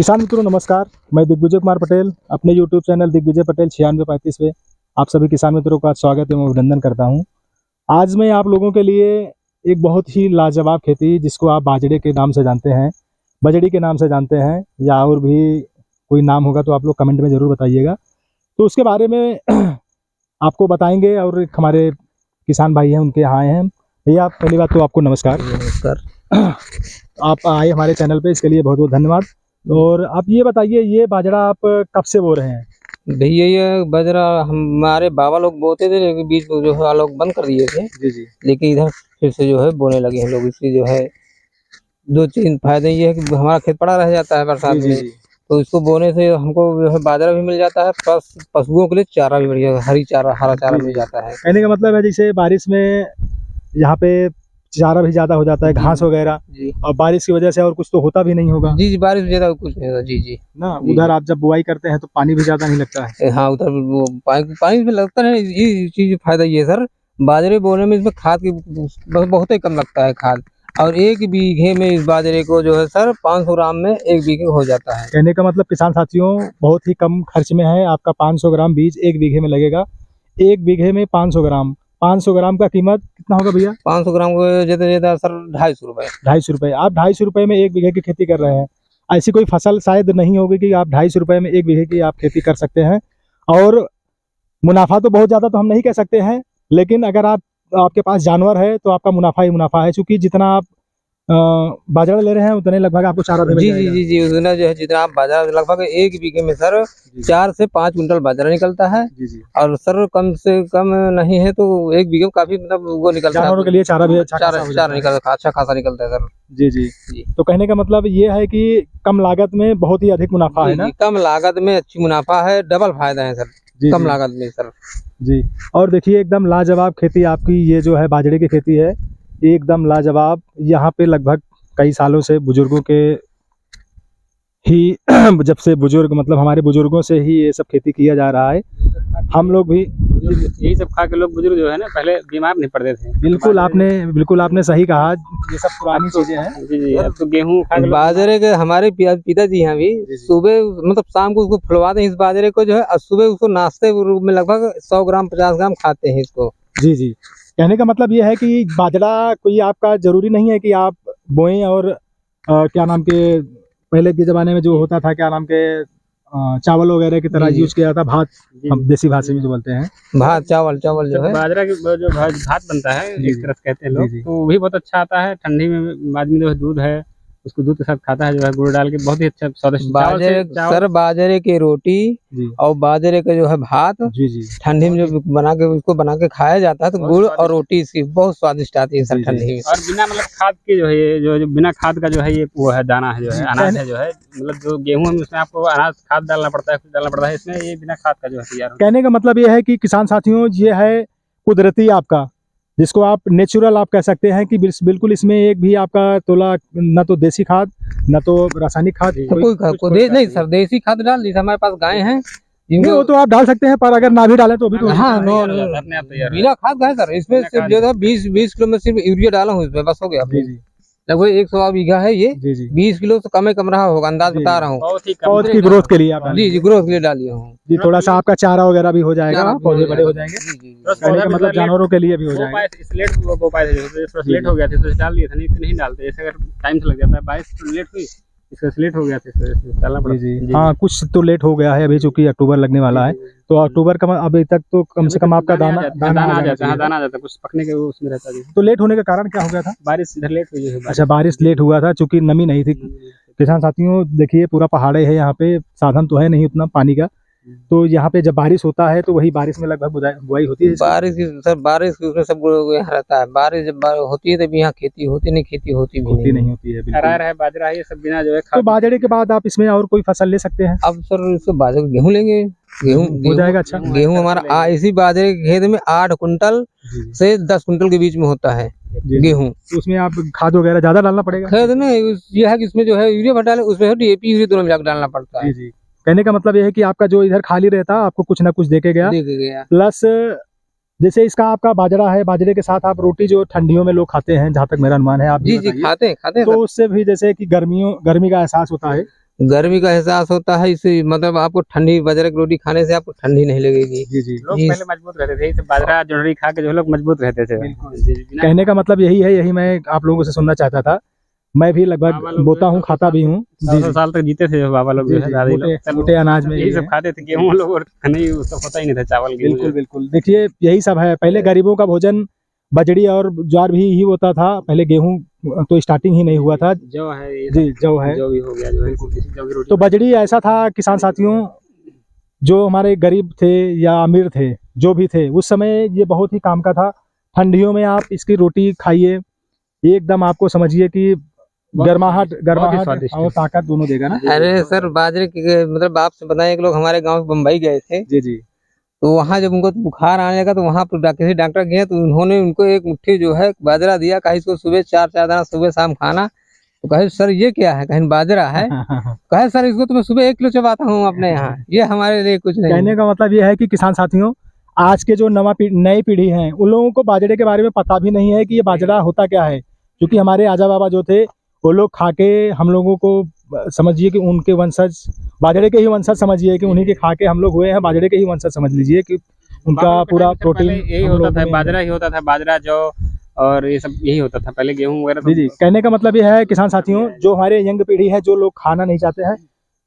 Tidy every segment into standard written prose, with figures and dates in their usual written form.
किसान मित्रों नमस्कार। मैं दिग्विजय कुमार पटेल अपने YouTube चैनल दिग्विजय पटेल 9635 पे आप सभी किसान मित्रों का स्वागत एवं अभिनंदन करता हूं। आज मैं आप लोगों के लिए एक बहुत ही लाजवाब खेती जिसको आप बाजरे के नाम से जानते हैं, बजड़ी के नाम से जानते हैं या और भी कोई नाम होगा तो आप लोग कमेंट में ज़रूर बताइएगा। तो उसके बारे में आपको बताएंगे और एक हमारे किसान भाई हैं उनके यहाँ आए हैं। भैया पहली बात तो आपको नमस्कार। नमस्कार। आप आए हमारे चैनल पे, इसके लिए बहुत बहुत धन्यवाद। और आप ये बताइए, ये बाजरा आप कब से बो रहे हैं? भैया ये बाजरा हमारे बाबा लोग बोते थे, लेकिन बीच में जो है लोग बंद कर दिए थे। जी जी। लेकिन इधर फिर से जो है बोने लगे हैं लोग। इसकी जो है दो तीन फायदे ये है कि हमारा खेत पड़ा रह जाता है बरसात जी में, जी। तो इसको बोने से हमको जो है बाजरा भी मिल जाता है, प्लस पशुओं के लिए चारा भी बढ़िया हरा चारा जी मिल जी। जाता है। कहने का मतलब है जैसे बारिश में यहाँ पे चारा भी ज़्यादा हो जाता है, घास वगैरह, जी और बारिश की वजह से और कुछ तो होता भी नहीं होगा जी जी, बारिश ज्यादा कुछ नहीं होता। जी जी ना। जी उधर आप जब बुआई करते हैं तो पानी भी ज़्यादा नहीं लगता है। हाँ, उधर वो पानी पानी में लगता है। ये चीज फायदा ये है सर, बाजरे बोने में इसमें खाद की बहुत ही कम लगता है खाद। और एक बीघे में इस बाजरे को जो है सर 500 ग्राम में एक बीघे हो जाता है। कहने का मतलब किसान साथियों बहुत ही कम खर्च में है। आपका 500 ग्राम बीज एक बीघे में लगेगा। एक बीघे में 500 ग्राम का कीमत कितना होगा भैया? 500 ग्राम को ज्यादा ज्यादा सर 250 रुपए। 250 रुपये। आप 250 रुपये में एक बीघे की खेती कर रहे हैं। ऐसी कोई फसल शायद नहीं होगी कि आप 250 रुपये में एक बीघे की आप खेती कर सकते हैं। और मुनाफा तो बहुत ज़्यादा तो हम नहीं कह सकते हैं, लेकिन अगर आपके पास जानवर है तो आपका मुनाफा ही मुनाफा है, क्योंकि जितना आप बाजरा ले रहे हैं उतने लगभग आपको चारा भी मिल जी जी जाएगा। जी जी, उतना जो है जितना आप बाजरा लगभग एक बीघे में सर 4 से 5 कुंटल बाजरा निकलता है। जी जी। और सर कम से कम नहीं है तो एक बीघे में काफी मतलब वो निकलता है। जानवरों के लिए चारा भी अच्छा खासा हो जाता है। निकलता अच्छा खासा निकलता है सर। जी जी। जी तो कहने का मतलब ये है कि कम लागत में बहुत ही अधिक मुनाफा है ना। कम लागत में अच्छी मुनाफा है, डबल फायदा है सर। जी कम जी लागत में सर। जी। और देखिए एकदम लाजवाब खेती आपकी ये जो है बाजरे की खेती है, एकदम लाजवाब। यहाँ पे लगभग कई सालों से बुजुर्गों के ही जब से बुजुर्ग मतलब हमारे बुजुर्गों से ही ये सब खेती किया जा रहा है। हम लोग भी यही सब खा के लोग बुजुर्ग जो है ना पहले बीमार नहीं पड़ते थे। बिल्कुल आपने सही कहा। ये सब पुरानी चीजें हैं। जी जी, अब तो गेहूं खा के लोग बाजरे के हमारे पिताजी यहाँ भी सुबह मतलब शाम को उसको फुलवाते हैं इस बाजरे को जो है, और सुबह उसको नाश्ते के रूप में लगभग 100 ग्राम 50 ग्राम खाते हैं इसको। जी जी। कहने का मतलब ये है कि बाजरा कोई आपका जरूरी नहीं है कि आप बोएं और क्या नाम के पहले के ज़माने में जो होता था, क्या नाम के चावल वगैरह की तरह जी, जी। यूज किया जाता, भात जी। हम देसी भाषा में जो बोलते हैं। भात चावल जो जब है बाजरा की जो भात बनता है जी, एक तरह से कहते हैं जी, लोग, जी। तो वो भी बहुत अच्छा आता है। ठंडी में आदमी जो है दूध है उसको दूध के साथ खाता है, जो है गुड़ डाल के, बहुत ही अच्छा स्वादिष्ट। सर बाजरे की रोटी जी और बाजरे का जो है भात जी जी ठंडी में जो बना के खाया जाता है, तो बहुत गुड़ स्वादिष्ट। और रोटी इसकी बहुत स्वादिष्ट आती है सर जी, जी। ठंडी में। और बिना मतलब खाद के जो है ये जो बिना खाद का जो है ये वो है दाना है, जो जी, है अनाज है, जो है मतलब जो गेहूं है उसमें आपको अनाज खाद डालना पड़ता है, कुछ डालना पड़ता है। इसमें ये बिना खाद का जो है तैयार होता है। कहने का मतलब ये है कि किसान साथियों ये है कुदरती आपका, जिसको आप नेचुरल आप कह सकते हैं कि बिल्कुल इसमें एक भी आपका तोला न तो देसी खाद न तो रासायनिक खाद जी। नहीं सर, देसी खाद डाल दी। हमारे पास गाय हैं नहीं, वो तो आप डाल सकते हैं, पर अगर ना भी डालें तो भी तो हाँ अपने आप तैयार बिना खाद का है सर। इसमें बिना सिर्फ खाद जो है 20 किलो में सिर्फ यूरिया डाला हूँ इसमें, बस हो गया। जी जी लगभग 100 बीघा है ये। जी जी 20 किलो से कम ही कम रहा होगा, अंदाज जी, बता रहा हूँ। बहुत ही पौध कम। की ग्रोथ के लिए आप डालेंगे। जी जी, ग्रोथ के लिए डाली हूँ जी, थोड़ा सा आपका चारा वगैरह भी हो जाएगा, पौधे बड़े हो जाएंगे। जी जी कहने का मतलब जानवरों के लिए भी हो जाएगा। लेट वो पाए थे, थोड़ा लेट हो गया था, तो डाल दिए थे। नहीं डालते, ऐसे अगर टाइम से लग जाता है। बारिश लेट हुई, इसका लेट हो गया था, डालना पड़ा। जी जी हाँ, कुछ तो लेट हो गया है अभी, चूंकि अक्टूबर लगने वाला है, तो अक्टूबर का अभी तक तो कम से कम आपका दाना आ जाता है। दाना आ जाता है, कुछ पकने के उसमें रहता है। तो लेट होने का कारण क्या हो गया था? बारिश इधर लेट हुई है। अच्छा, बारिश लेट हुआ था चूंकि नमी नहीं थी। किसान साथियों देखिए पूरा पहाड़े है यहाँ पे, साधन तो है नहीं उतना पानी का, तो यहाँ पे जब बारिश होता है तो वही बारिश में लगभग बुआई होती है। बारिश की सर, बारिश की उसमें सब यहाँ रहता है। बारिश जब होती है तभी यहाँ खेती होती नहीं, खेती होती नहीं होती है बिल्कुल। अरहर है, बाजरा है, ये सब बिना जो है तो बाजरे के बाद आप इसमें और कोई फसल ले सकते हैं। अब सर इसको बाजरे गेहूँ लेंगे। गेहूँ हो जाएगा। अच्छा, गेहूँ हमारा इसी बाजरे के खेत में 8 कुंटल से 10 कुंटल के बीच में होता है गेहूँ। तो उसमें आप खाद वगैरह ज्यादा डालना पड़ेगा। खेत नहीं, ये है कि इसमें जो है यूरिया डाले, उसमें DAP यूरिया दोनों मिलाकर डालना पड़ता है। जी। कहने का मतलब ये है कि आपका जो इधर खाली रहता आपको कुछ ना कुछ देके गया। प्लस जैसे इसका आपका बाजरा है, बाजरे के साथ आप रोटी जो ठंडियों में लोग खाते हैं, जहाँ तक मेरा अनुमान है, आप जी खाते हैं तो उससे भी जैसे कि गर्मी का एहसास होता है, गर्मी का एहसास होता है इससे, मतलब आपको ठंडी बाजरे की रोटी खाने से आपको ठंडी नहीं लगेगी। जी जी। लोग जी। पहले मजबूत रहते थे, इसे बाजरा जोड़ी खा के जो लोग मजबूत रहते थे। बिल्कुल। जी, जी, बिना कहने का मतलब यही है, यही मैं आप लोगों से सुनना चाहता था। मैं भी बाबा लगभग लोग बोता जो है हूँ, 100 खाता भी हूँ। जी 100 जी साल तक जीते थे बाबा लोग, जी जो है जी। दादी मोटे लोग। सब मोटे अनाज में यही यही सब है। खाते थे, गेहूं लोग और नहीं, वो सब होता ही नहीं था, चावल गेहूं जो बिल्कुल है। बिल्कुल। देखिए यही सब है, पहले गरीबों का भोजन बजड़ी और ज्वार भी ही होता था, पहले गेहूं तो स्टार्टिंग ही नहीं हुआ था। जौ है, ये जी सब जौ है। जौ भी हो गया जो है, बिल्कुल। इसी जौ की रोटी तो बजड़ी ऐसा था किसान साथियों, जो हमारे गरीब थे या अमीर थे, जो भी थे उस समय, ये बहुत ही काम का था। ठंडियों में आप इसकी रोटी खाइए, एकदम आपको समझिए कि गर्माहट बहुत ही गर्माहट स्वादिष्ट और ताकत दोनों देगा ना। अरे सर, बाजरे के मतलब आपसे बताएं, एक लोग हमारे गांव बम्बई गए थे, जी जी तो वहाँ जब उनको बुखार आने लगा तो वहाँ पर किसी डॉक्टर गए तो उन्होंने उनको एक मुट्ठी जो है बाजरा दिया, कहा इसको सुबह 4 दाना सुबह शाम खाना। तो कहे सर ये क्या है, कहीं बाजरा है। कहे सर इसको तो मैं सुबह 1 किलो चबाता हूँ अपने यहाँ, ये हमारे लिए कुछ नहीं कहने है। का मतलब ये है कि किसान साथियों, आज के जो नई पीढ़ी है, उन लोगों को बाजरे के बारे में पता भी नहीं है कि ये बाजरा होता क्या है। क्योंकि हमारे आजा बाबा जो थे, वो लोग खा के हम लोगों को समझिए कि उनके वंशज, बाजरे के ही वंशज समझिए कि उन्हीं के खा के हम लोग हुए हैं, बाजरे के ही वंशज समझ लीजिए कि उनका बाबा लोग के पूरा टाइम पे पहले प्रोटीन यही हम होता लोगों था, में। बाजरा ही होता था, बाजरा जौ और ये सब यही होता था पहले, गेहूं वगैरह जी जी। तो कहने का मतलब ये है किसान साथियों, जो हमारे यंग पीढ़ी है, जो लोग खाना नहीं चाहते हैं,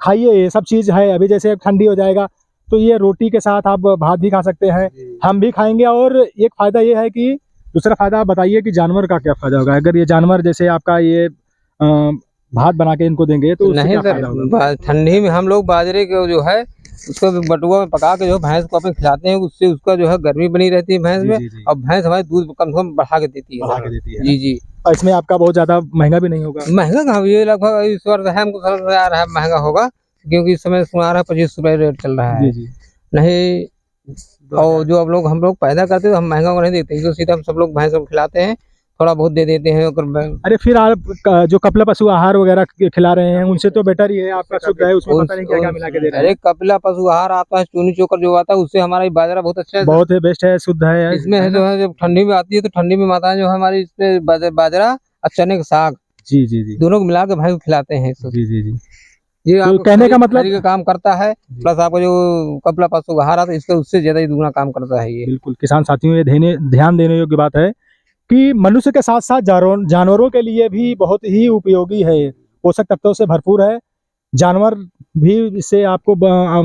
खाइए, ये सब चीज़ है। अभी जैसे ठंडी हो जाएगा तो ये रोटी के साथ आप भात भी खा सकते हैं, हम भी खाएंगे। और एक फायदा ये है कि, दूसरा फायदा आप बताइए कि जानवर का क्या फायदा होगा, अगर ये जानवर जैसे आपका ये भात बना के इनको देंगे तो उससे नहीं क्या सर, फायदा होगा। ठंडी में हम लोग बाजरे को जो है उसको बटुआ में पका के जो भैंस को अपन खिलाते हैं, उससे उसका जो है गर्मी बनी रहती है भैंस जी में, जी जी। और भैंस हमारे दूध कम से कम बढ़ा के देती है बढ़ा सर। के देती है जी ना। जी। और इसमें आपका बहुत ज्यादा महंगा भी नहीं होगा। महंगा कहाँ, ये लगभग इस वर्ष है हमको समझ में आ रहा है महंगा होगा, क्योंकि इस समय सुना रहा है 25 रुपए रेट चल रहा जी है। जी। नहीं, और जो अब लोग हम लोग पैदा करते हैं तो हम महंगा को नहीं देते, तो सीधा हम सब लोग भैंस को खिलाते हैं, थोड़ा बहुत दे देते हैं। अरे फिर आप जो कपिला पशु आहार वगैरह खिला रहे हैं, उनसे तो बेटर ही है, आपका शुद्ध है, उसमें पता नहीं क्या क्या मिला के दे रहे अरे हैं। कपिला पशु आहार आता है, चूनी चोकर जो आता है, उससे हमारा ये बाजरा बहुत अच्छा है। बहुत है, बेस्ट है, शुद्ध है। इसमें है ना? जो है, जब ठंडी में आती है तो ठंडी में माताएं जो है हमारी इसमें बाजरा और चने का साग जी जी जी दोनों को मिला के भाई को खिलाते हैं इसको। जी जी जी। ये तो आपको कहने का मतलब खरी का काम करता है, प्लस आपको जो कपिला पशु आहार आता है इसका उससे ज्यादा ही दुगना काम करता है ये। बिल्कुल किसान साथियों, ये ध्यान देने योग्य बात है कि मनुष्य के साथ साथ जानवरों के लिए भी बहुत ही उपयोगी है, पोषक तत्वों से भरपूर है। जानवर भी इससे आपको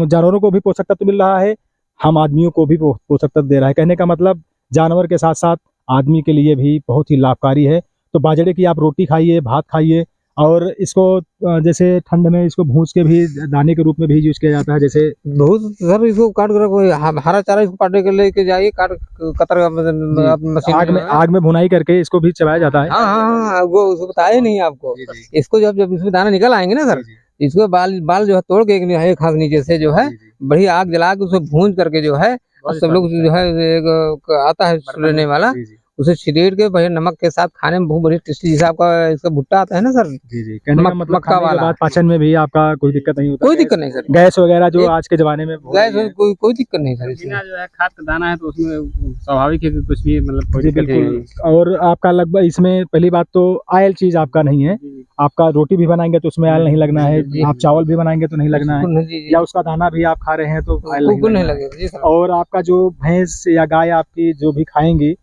जानवरों को भी पोषक तत्व मिल रहा है, हम आदमियों को भी पोषक तत्व दे रहा है। कहने का मतलब जानवर के साथ साथ आदमी के लिए भी बहुत ही लाभकारी है। तो बाजरे की आप रोटी खाइए, भात खाइए, और इसको जैसे ठंड में इसको भूज के भी दाने के रूप में भी यूज किया जाता है। जैसे बहुत सर, इसको काट कर कोई हरा चारा इसको काटने के लेके जाइए, काट कतर मशीन आग जो में है। आग में भुनाई करके इसको भी चबाया जाता है। हाँ हाँ हाँ, वो उसको बताया नहीं आपको। जी जी इसको जब जब इसमें दाना निकल आएंगे ना सर, जी इसको बाल बाल जो है तोड़ के एक हाथ नीचे से जो है जी जी। बढ़िया आग जला के उसको भून करके जो है, और सब लोग जो है एक आता है सुलने वाला, जी जी उसे छिड़ेट के बढ़िया नमक के साथ खाने में बहुत बढ़िया टेस्टी, जैसे आपका इसका भुट्टा आता है ना सर, जी जी। कहने का मतलब मक्का खाने के वाला, बाद पाचन में भी आपका कोई दिक्कत नहीं होता। कोई दिक्कत नहीं सर। गैस वगैरह जो एक- आज के जमाने में हो गैस रही है। कोई दिक्कत नहीं सर इसमें। बिना जो है खाद का दाना है तो उसमें स्वाभाविक है कि कुछ भी मतलब कोई जी दिक्कत नहीं बिल्कुल। है। और आपका लगभग इसमें पहली बात तो आयल चीज आपका नहीं है। जी, आपका रोटी भी बनाएंगे तो उसमें आयल नहीं लगना है, जी। आप चावल भी बनाएंगे तो नहीं लगना है, बिल्कुल, जी जी, या उसका दाना भी आप खा रहे हैं तो आयल बिल्कुल नहीं नहीं लगना है। लगेगा जी सर। और आपका जो भैंस या गाय आपकी जो भी खाएंगी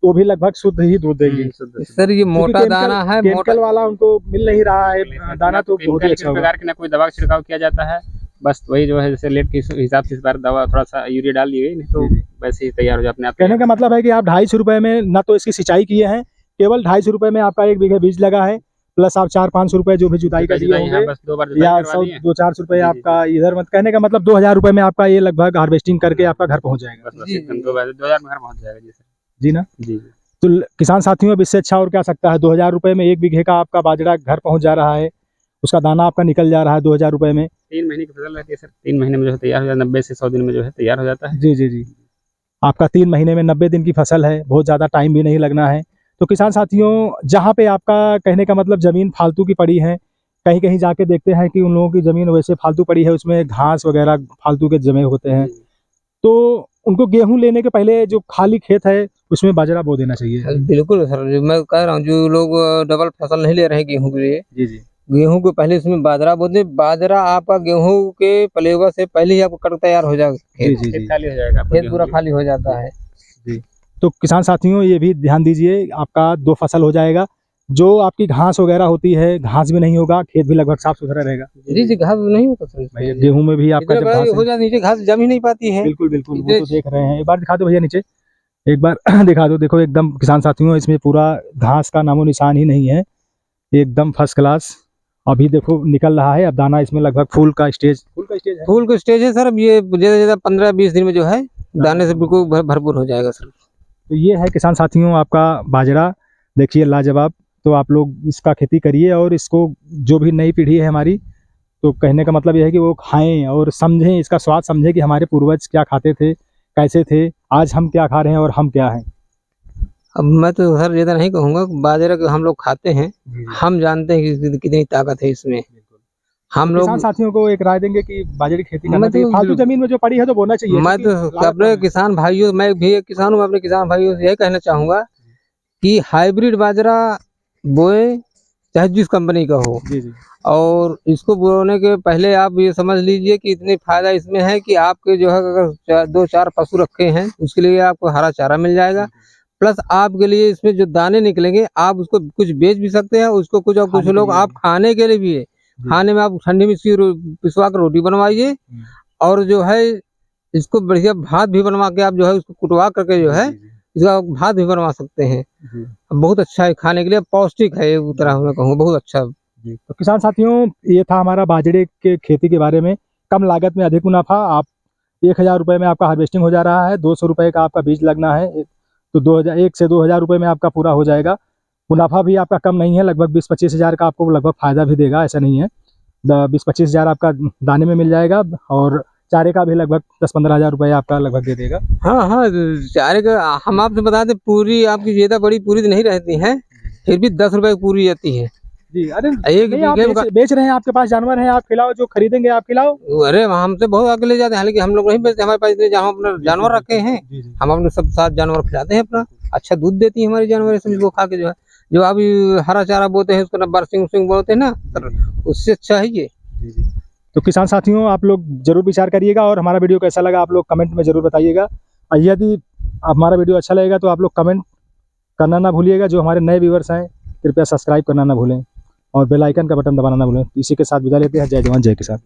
तो भी लगभग शुद्ध ही दूध देगी। सर ये मोटा दाना है, मोटा केमिकल वाला उनको मिल नहीं रहा है दाना, तो बहुत ही अच्छा होगा। प्रकार की ना कोई दवा का छिड़काव किया जाता है, बस वही जो है जैसे लेट के हिसाब से इस बार दवा थोड़ा सा यूरिया डाल दी गई, नहीं तो जी, जी। वैसे ही तैयार हो जाए अपने आप। कहने का मतलब है कि आप 250 रुपए में ना तो इसकी सिंचाई किए हैं, केवल 250 रुपए में आपका 1 बीघे बीज लगा है, प्लस आप 400-500 रुपए जो भी जुताई का दिए होंगे, बस 2 बार जुताई या करवा दिए। 100-200 रुपए जी, जी, आपका इधर, मत कहने का मतलब 2000 रुपए में आपका ये लगभग हार्वेस्टिंग करके आपका घर पहुंच जाएगा। बस जी, एकदम 2000 में घर पहुंच जाएगा जी सर। जी ना। जी तो किसान साथियों, अब इससे अच्छा और क्या सकता है। 2000 रुपए में 1 बीघे का आपका बाजरा घर पहुंच जा रहा है, उसका दाना आपका निकल जा रहा है 2000 रुपए में। 3 महीने की फसल रहती है सर, 3 महीने में जो है तैयार हो जाता है, 90 से 100 दिन में जो है तैयार हो जाता है। जी जी जी। आपका 3 महीने में 90 दिन की फसल है, बहुत ज़्यादा टाइम भी नहीं लगना है। तो किसान साथियों, जहाँ पे आपका कहने का मतलब ज़मीन फालतू की पड़ी है, कहीं कहीं जाके देखते हैं कि उन लोगों की ज़मीन वैसे फालतू पड़ी है, उसमें घास वगैरह फालतू के जमे होते हैं, तो उनको गेहूं लेने के पहले जो खाली खेत है उसमें बाजरा बो देना चाहिए। बिल्कुल सर, मैं कह रहा हूँ जो लोग डबल फसल नहीं ले रहे हैं गेहूं के लिए, जी जी गेहूं को पहले इसमें बाजरा बोते हैं। बाजरा आपका गेहूं के पलेवा से पहले ही आपका कट तैयार हो जाएगा, जी खेत जी खेत जी खाली हो जाएगा आपका खेत पूरा गेहूं। खाली हो जाता है। जी। तो किसान साथियों ये भी ध्यान दीजिए, आपका 2 फसल हो जाएगा। जो आपकी घास वगैरह होती है, घास भी नहीं होगा, खेत भी लगभग साफ सुथरा रहेगा। जी जी, घास नहीं होता सर भैया इसमें। गेहूं में भी आपका इतना जब बड़ा घास हो है, जाता नीचे घास जम ही नहीं पाती है। बिल्कुल बिल्कुल, वो इतने तो देख रहे हैं। एक बार दिखा दो भैया नीचे, एक बार दिखा दो। देखो एकदम किसान साथियों, इसमें पूरा घास का नामो निशान ही नहीं है, एकदम फर्स्ट क्लास। अभी देखो निकल रहा है, अब दाना इसमें लगभग फूल का स्टेज है। फूल का स्टेज है सर। अब ये ज्यादा ज्यादा 15-20 दिन में जो है दाने से बिल्कुल भरपूर हो जाएगा सर। तो ये है किसान साथियों आपका बाजरा, देखिए लाजवाब। तो आप लोग इसका खेती करिए, और इसको जो भी नई पीढ़ी है हमारी, तो कहने का मतलब ये है कि वो खाएं और समझें, इसका स्वाद समझें कि हमारे पूर्वज क्या खाते थे, कैसे थे, आज हम क्या खा रहे हैं और हम क्या हैं। अब मैं तो सर ज्यादा नहीं कहूंगा, बाजरा को हम लोग खाते हैं, हम जानते हैं कि कितनी ताकत है इसमें। हम तो लोग किसान साथियों को एक राय देंगे कि बाजरे की खेती करना मैं चाहिए, तो फालतू जमीन में जो पड़ी है तो बोना चाहिए, मैं तो क्योंकि लागत अपने कम है। किसान भाइयों, मैं भी एक किसान हूँ, मैं अपने किसान भाइयों से यही कहना चाहूंगा कि हाइब्रिड बाजरा बोए, चाहे जिस कंपनी का हो। जी जी और इसको बोने के पहले आप ये समझ लीजिए कि इतनी फायदा इसमें है कि आपके जो है अगर 2-4 पशु रखे हैं उसके लिए आपको हरा चारा मिल जाएगा। प्लस आपके लिए इसमें जो दाने निकलेंगे आप उसको कुछ बेच भी सकते हैं, उसको कुछ और कुछ खाने के लोग लिए आप खाने के लिए भी है। जी। खाने में आप ठंडी में इसकी पिसवा कर रोटी बनवाइए, और जो है इसको बढ़िया भात भी बनवा के आप जो है उसको कुटवा करके जो है इसका भात भी बनवा सकते हैं। जी बहुत अच्छा है खाने के लिए, पौष्टिक है एक तरह मैं कहूँ, बहुत अच्छा। जी। तो किसान साथियों ये था हमारा बाजरे के खेती के बारे में। कम लागत में अधिक मुनाफा। आप 1000 रुपये में आपका हार्वेस्टिंग हो जा रहा है, 200 रुपये का आपका बीज लगना है, तो 2000 1 से 2000 रुपये में आपका पूरा हो जाएगा। मुनाफा भी आपका कम नहीं है, लगभग 20-25 हज़ार का आपको लगभग फायदा भी देगा, ऐसा नहीं है। 20-25 हज़ार आपका दाने में मिल जाएगा, और चारे का भी लगभग 10-15 हज़ार रुपये आपका लगभग दे देगा। हाँ हाँ, चारे का हम आपसे बता दें, पूरी आपकी ज्यादा बड़ी पूरी तो नहीं रहती है, फिर भी 10 रुपए की पूरी आती है जी। अरे एक नहीं, आप बीघे में। बेच रहे हैं, आपके पास जानवर हैं, आप खिलाओ, जो खरीदेंगे आप खिलाओ। अरे हमसे बहुत आगे ले जाते हैं, हालांकि हम लोग नहीं बेचते, हमारे पास इतने जहाँ अपने जानवर रखे हैं, जी जी हम अपने सब साथ जानवर खिलाते हैं अपना। अच्छा दूध देती है हमारी जानवर, सब इसको खा के जो है, जो अभी हरा चारा बोते हैं उसको ना बरसिंग उसिंग बोलते हैं ना सर, उससे अच्छा है ये। जी जी। तो किसान साथियों आप लोग जरूर विचार करिएगा, और हमारा वीडियो कैसा लगा आप लोग कमेंट में जरूर बताइएगा। और यदि हमारा वीडियो अच्छा लगेगा तो आप लोग कमेंट करना ना भूलिएगा। जो हमारे नए व्यूअर्स हैं कृपया सब्सक्राइब करना ना भूलें, और बेल आइकन का बटन दबाना ना भूलें। इसी के साथ विदा लेते हैं। जय जवान जय किसान।